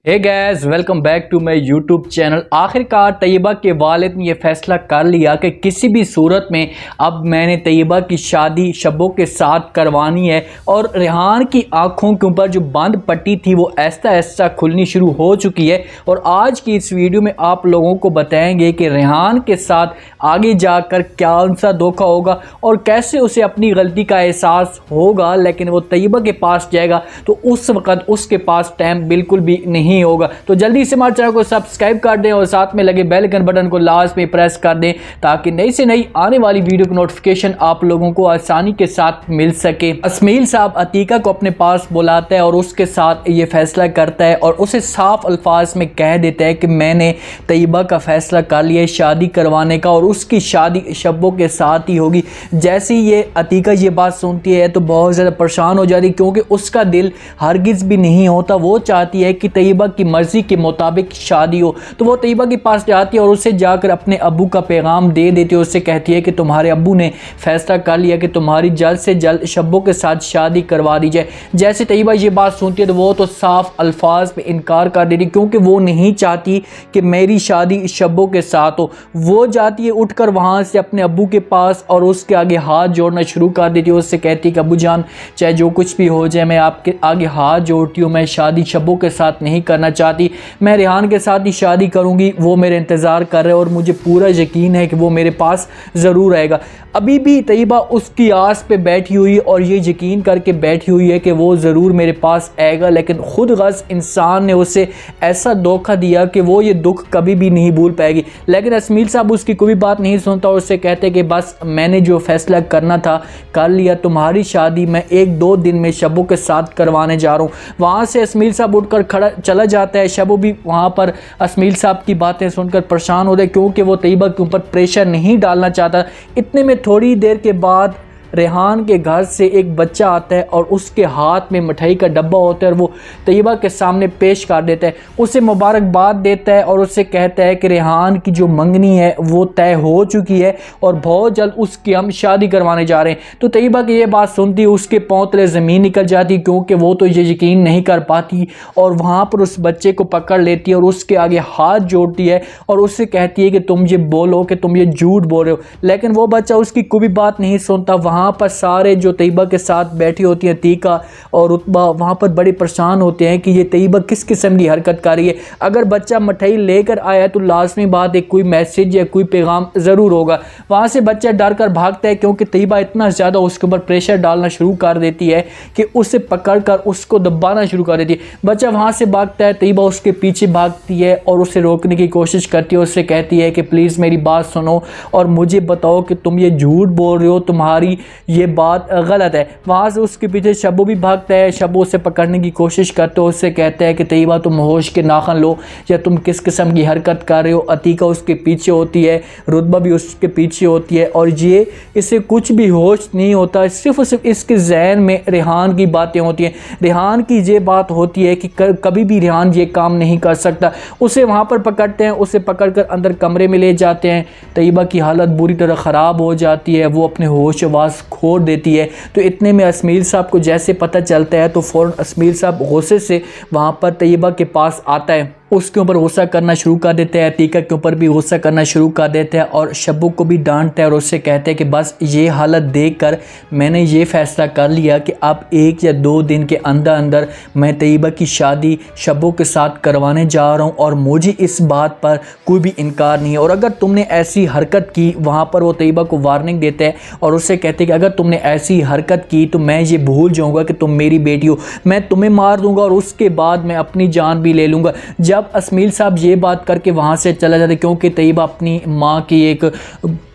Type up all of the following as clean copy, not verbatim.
Hey guys, welcome back to my YouTube channel. आखिरकार तैयबा के वालिद ने यह फैसला कर लिया कि किसी भी सूरत में अब मैंने तैयबा की शादी शब्बों के साथ करवानी है। और रेहान की आंखों के ऊपर जो बंद पट्टी थी वो ऐसा ऐसा खुलनी शुरू हो चुकी है। और आज की इस वीडियो में आप लोगों को बताएंगे कि रेहान के साथ आगे जाकर कौन सा धोखा होगा और कैसे उसे अपनी गलती का एहसास होगा, लेकिन वो तैयबा के पास जाएगा तो उस वक़्त उसके पास टाइम बिल्कुल भी नहीं होगा। तो जल्दी से हमारे चैनल को सब्सक्राइब कर दें और साथ में लगे बेल आइकन बटन को लास्ट में प्रेस कर दें ताकि नई से नई आने वाली वीडियो की नोटिफिकेशन आप लोगों को आसानी के साथ मिल सके। अस्मील साहब अतीका को अपने पास बुलाता है और उसके साथ ये फैसला करता है और उसे साफ अल्फाज में कह देता है कि मैंने तैयबा का फैसला कर लिया है शादी करवाने का और उसकी शादी शब्बों के साथ ही होगी। जैसे ही ये अतीका ये बात सुनती है तो बहुत ज़्यादा परेशान हो जाती है, क्योंकि उसका दिल हरगिज़ भी नहीं होता। वो चाहती है कि तैयबा की मर्जी के मुताबिक शादी हो। तो वो तैयबा के पास जाती है और उसे जाकर अपने अब्बू का पैगाम दे देती है। उससे कहती है कि तुम्हारे अब्बू ने फैसला कर लिया कि तुम्हारी जल्द से जल्द शब्बों के साथ शादी करवा दी जाए। जैसे तैयबा ये बात सुनती है तो वो तो साफ अल्फाज में इनकार कर देती, क्योंकि वो नहीं चाहती कि मेरी शादी शब्बों के साथ हो। वो जाती है उठकर वहाँ से अपने अब्बू के पास और उसके आगे हाथ जोड़ना शुरू कर देती है। उससे कहती है कि अब्बू जान, चाहे जो कुछ भी हो जाए मैं आपके आगे हाथ जोड़ती हूँ, मैं शादी शब्बों के साथ नहीं करना चाहती, मैं रेहान के साथ ही शादी करूंगी। वो मेरे इंतज़ार कर रहे हैं और मुझे पूरा यकीन है कि वो मेरे पास ज़रूर आएगा। अभी भी तैयबा उसकी आस पे बैठी हुई और ये यकीन करके बैठी हुई है कि वो ज़रूर मेरे पास आएगा, लेकिन खुद गज़ इंसान ने उसे ऐसा धोखा दिया कि वो ये दुख कभी भी नहीं भूल पाएगी। लेकिन अस्मील साहब उसकी कोई बात नहीं सुनता और उससे कहते कि बस मैंने जो फैसला करना था कर लिया, तुम्हारी शादी मैं 1-2 दिन में शब्बों के साथ करवाने जा रहा हूँ। वहाँ से अस्मील साहब उठकर खड़ा चला जाता है। शब्बो भी वहाँ पर अस्मील साहब की बातें सुनकर परेशान होते, क्योंकि वो तैयबा के ऊपर प्रेशर नहीं डालना चाहता। इतने में थोड़ी देर के बाद रेहान के घर से एक बच्चा आता है और उसके हाथ में मिठाई का डब्बा होता है और वो तैयबा के सामने पेश कर देता है, उसे मुबारकबाद देता है और उससे कहता है कि रेहान की जो मंगनी है वो तय हो चुकी है और बहुत जल्द उसकी हम शादी करवाने जा रहे हैं। तो तैयबा की ये बात सुनती उसके पांव तले ज़मीन निकल जाती, क्योंकि वो तो ये यकीन नहीं कर पाती और वहाँ पर उस बच्चे को पकड़ लेती है और उसके आगे हाथ जोड़ती है और उससे कहती है कि तुम ये बोलो कि तुम ये झूठ बोल रहे हो। लेकिन वो बच्चा उसकी कोई बात नहीं सुनता। वहाँ पर सारे जो तैयबा के साथ बैठी होती हैं अतीका और रुतबा वहाँ पर बड़े परेशान होते हैं कि ये तैयबा किस किस्म की हरकत कर रही है। अगर बच्चा मिठाई लेकर आया तो लाजमी बात है कोई मैसेज या कोई पैगाम ज़रूर होगा। वहाँ से बच्चा डर कर भागता है, क्योंकि तैयबा इतना ज़्यादा उसके ऊपर प्रेशर डालना शुरू कर देती है कि उसे पकड़ कर उसको दबाना शुरू कर देती है। बच्चा वहाँ से भागता है, तैयबा उसके पीछे भागती है और उसे रोकने की कोशिश करती है। उससे कहती है कि प्लीज़ मेरी बात सुनो और मुझे बताओ कि तुम ये झूठ बोल रहे हो, तुम्हारी ये बात गलत है। वहाँ से उसके पीछे शब्बो भी भागता है। शब्बो उसे पकड़ने की कोशिश करते हो, उससे कहता है कि तैयबा तुम होश के नाखन लो या तुम किस किस्म की हरकत कर रहे हो। अतीका उसके पीछे होती है, रुतबा भी उसके पीछे होती है और ये इसे कुछ भी होश नहीं होता, सिर्फ और सिर्फ इसके जहन में रेहान की बातें होती हैं। रेहान की ये बात होती है कि कभी भी रेहान ये काम नहीं कर सकता। उसे वहाँ पर पकड़ते हैं, उसे पकड़कर अंदर कमरे में ले जाते हैं। तैयबा की हालत बुरी तरह ख़राब हो जाती है, वो अपने होश आवाज़ खो देती है। तो इतने में अस्मील साहब को जैसे पता चलता है तो फ़ौरन अस्मील साहब गुस्से से वहाँ पर तैयबा के पास आता है, उसके ऊपर गुस्सा करना शुरू कर देते हैं। अतीका के ऊपर भी गुस्सा करना शुरू कर देते हैं और शब्बो को भी डांटते हैं और उससे कहते हैं कि बस ये हालत देखकर मैंने ये फैसला कर लिया कि अब 1 या 2 दिन के अंदर अंदर मैं तैयबा की शादी शब्बो के साथ करवाने जा रहा हूँ और मुझे इस बात पर कोई भी इनकार नहीं है। और अगर तुमने ऐसी हरकत की, वहाँ पर वो तैयबा को वार्निंग देते हैं और उससे कहते हैं कि अगर तुमने ऐसी हरकत की तो मैं ये भूल जाऊँगा कि तुम मेरी बेटी हो, मैं तुम्हें मार दूँगा और उसके बाद मैं अपनी जान भी ले लूँगा। जब अस्मील साहब ये बात करके वहाँ से चला जाता है, क्योंकि तैयबा अपनी माँ की एक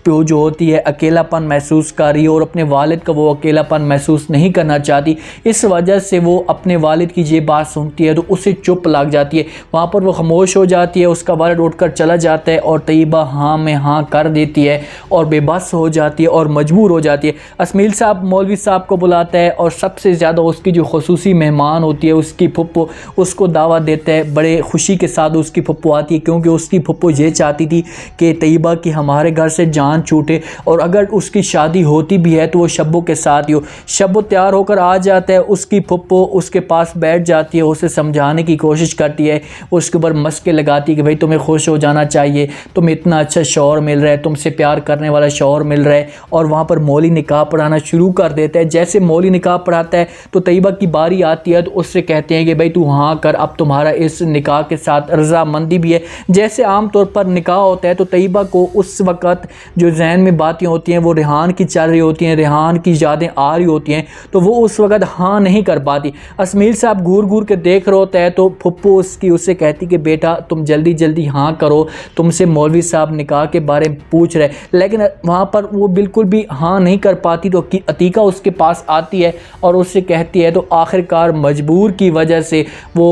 जो होती है अकेलापन महसूस कर रही है और अपने वालिद का वो अकेलापन महसूस नहीं करना चाहती। इस वजह से वो अपने वालिद की ये बात सुनती है तो उसे चुप लग जाती है। वहाँ पर वो खामोश हो जाती है, उसका वालिद उठकर चला जाता है और तैयबा हाँ में हाँ कर देती है और बेबस हो जाती है और मजबूर हो जाती है। अस्मील साहब मौलवी साहब को बुलाता है और सबसे ज़्यादा उसकी जो खुसूसी मेहमान होती है उसकी फुप्पो, उसको दावत देता है। बड़े खुशी के साथ उसकी फुप्पो आती है, क्योंकि उसकी फुप्पो ये चाहती थी कि तैयबा की हमारे घर से जान जान छूटे, और अगर उसकी शादी होती भी है तो वो शब्बो के साथ ही हो। शब्बो तैयार होकर आ जाता है, उसकी फुप्पो उसके पास बैठ जाती है, उसे समझाने की कोशिश करती है, उसके ऊपर मस्के लगाती है कि भाई तुम्हें खुश हो जाना चाहिए, तुम्हें इतना अच्छा शौहर मिल रहा है, तुमसे प्यार करने वाला शौहर मिल रहा है। और वहाँ पर मौली निकाह पढ़ाना शुरू कर देता है। जैसे मौली निकाह पढ़ाता है तो तैयबा की बारी आती है, तो उससे कहते हैं कि भाई तू हाँ कर, अब तुम्हारा इस निकाह के साथ रजामंदी भी है। जैसे आमतौर पर निकाह होता है तो तैयबा को उस वक़्त जो जहन में बातें होती हैं वो रेहान की चल रही होती हैं, रेहान की यादें आ रही होती हैं, तो वो उस वक़्त हाँ नहीं कर पाती। असमीर साहब घूर घूर के देख रहे होता है, तो फुप्पो उसकी उससे कहती कि बेटा तुम जल्दी जल्दी हाँ करो, तुमसे मौलवी साहब निकाह के बारे में पूछ रहे। लेकिन वहाँ पर वो बिल्कुल भी हाँ नहीं कर पाती। तो अतीका उसके पास आती है और उससे कहती है, तो आखिरकार मजबूर की वजह से वो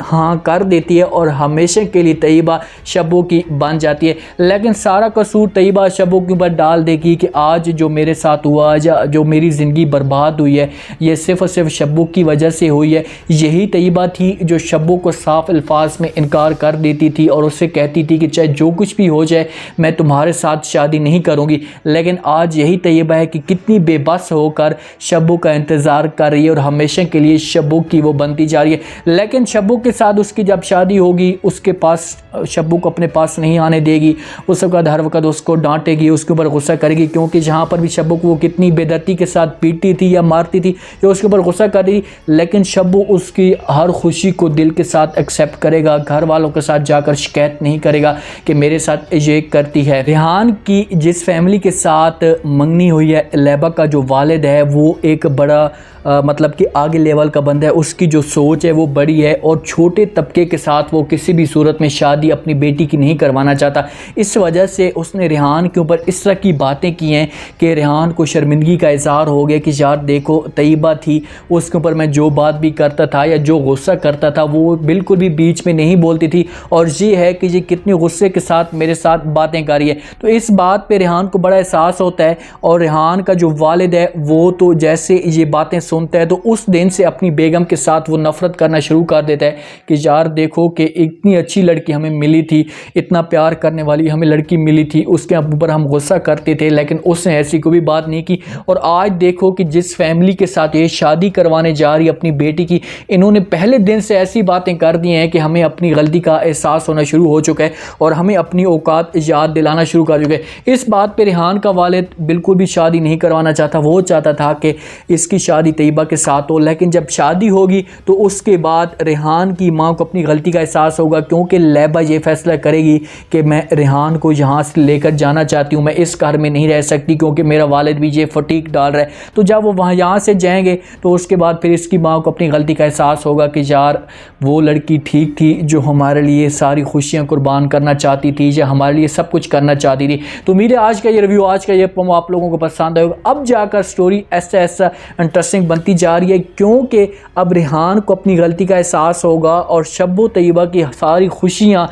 हाँ कर देती है और हमेशा के लिए तैयबा शब्बो की बन जाती है। लेकिन सारा कसूर तैयबा शब्बो के ऊपर डाल देगी कि आज जो मेरे साथ हुआ, जो मेरी ज़िंदगी बर्बाद हुई है, ये सिर्फ़ और सिर्फ शब्बो की वजह से हुई है। यही तैयबा थी जो शब्बो को साफ अल्फाज में इनकार कर देती थी और उससे कहती थी कि चाहे जो कुछ भी हो जाए मैं तुम्हारे साथ शादी नहीं करूँगी। लेकिन आज यही तैयबा है कि कितनी बेबस होकर शब्बो का इंतज़ार कर रही है और हमेशा के लिए शब्बो की वो बनती जा रही है। लेकिन शब्बो के साथ उसकी जब शादी होगी, उसके पास शब्बो को अपने पास नहीं आने देगी, उस वक़्त हर वक़्त उसको डांटेगी, उसके ऊपर गुस्सा करेगी, क्योंकि जहाँ पर भी शब्बो को वो कितनी बेदर्दी के साथ पीटती थी या मारती थी, जो उसके ऊपर गुस्सा कर रही थी। लेकिन शब्बो उसकी हर खुशी को दिल के साथ एक्सेप्ट करेगा, घर वालों के साथ जाकर शिकायत नहीं करेगा कि मेरे साथ ये करती है। रेहान की जिस फैमिली के साथ मंगनी हुई है, लैबा का जो वालिद है वो एक बड़ा मतलब कि आगे लेवल का बंदा है, उसकी जो सोच है वो बड़ी है और छोटे तबके के साथ वो किसी भी सूरत में शादी अपनी बेटी की नहीं करवाना चाहता। इस वजह से उसने रेहान के ऊपर इस तरह की बातें की हैं कि रेहान को शर्मिंदगी का इज़हार हो गया कि यार देखो तैयबा थी, उसके ऊपर मैं जो बात भी करता था या जो गुस्सा करता था वो बिल्कुल भी बीच में नहीं बोलती थी, और ये है कि ये कितने गुस्से के साथ मेरे साथ बातें कर रही है। तो इस बात पर रेहान को बड़ा एहसास होता है, और रेहान का जो वालिद है वो तो जैसे ये बातें सुनता है तो उस दिन से अपनी बेगम के साथ वो नफरत करना शुरू कर देता है कि यार देखो कि इतनी अच्छी लड़की हमें मिली थी, इतना प्यार करने वाली हमें लड़की मिली थी, उसके ऊपर हम गुस्सा करते थे लेकिन उसने ऐसी कोई भी बात नहीं की। और आज देखो कि जिस फैमिली के साथ ये शादी करवाने जा रही अपनी बेटी की, इन्होंने पहले दिन से ऐसी बातें कर दी हैं कि हमें अपनी गलती का एहसास होना शुरू हो चुका है और हमें अपनी औकात याद दिलाना शुरू कर चुके हैं। इस बात पर रेहान का वालिद बिल्कुल भी शादी नहीं करवाना चाहता। वो चाहता था कि इसकी शादी तैयबा के साथ हो, लेकिन जब शादी होगी तो उसके बाद रेहान की मां को अपनी गलती का एहसास होगा, क्योंकि लैबा ये फैसला करेगी कि मैं रेहान को यहाँ से लेकर जाना चाहती हूँ, मैं इस घर में नहीं रह सकती क्योंकि मेरा वालिद भी ये फटीक डाल रहा है। तो जब वो वहाँ यहाँ से जाएंगे तो उसके बाद फिर इसकी माँ को अपनी गलती का एहसास होगा कि यार वो लड़की ठीक थी जो हमारे लिए सारी खुशियाँ कुर्बान करना चाहती थी या हमारे लिए सब कुछ करना चाहती थी। तो मेरे आज का ये रिव्यू, आज का ये प्रोमो आप लोगों को पसंद आएगा। अब जाकर स्टोरी ऐसा ऐसा इंटरेस्टिंग बनती जा रही है, क्योंकि अब रेहान को अपनी गलती का एहसास होगा और शब्बो तैयबा की सारी खुशियाँ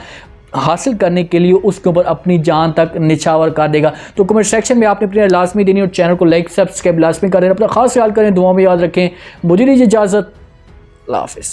हासिल करने के लिए उसके ऊपर अपनी जान तक निछावर कर देगा। तो कमेंट सेक्शन में आपने अपनी लाजमी देनी और चैनल को लाइक सब्सक्राइब लाजमी करें। अपना खास ख्याल करें, दुआ में याद रखें। मुझे दीजिए इजाज़त, अल्लाह हाफ़िज़।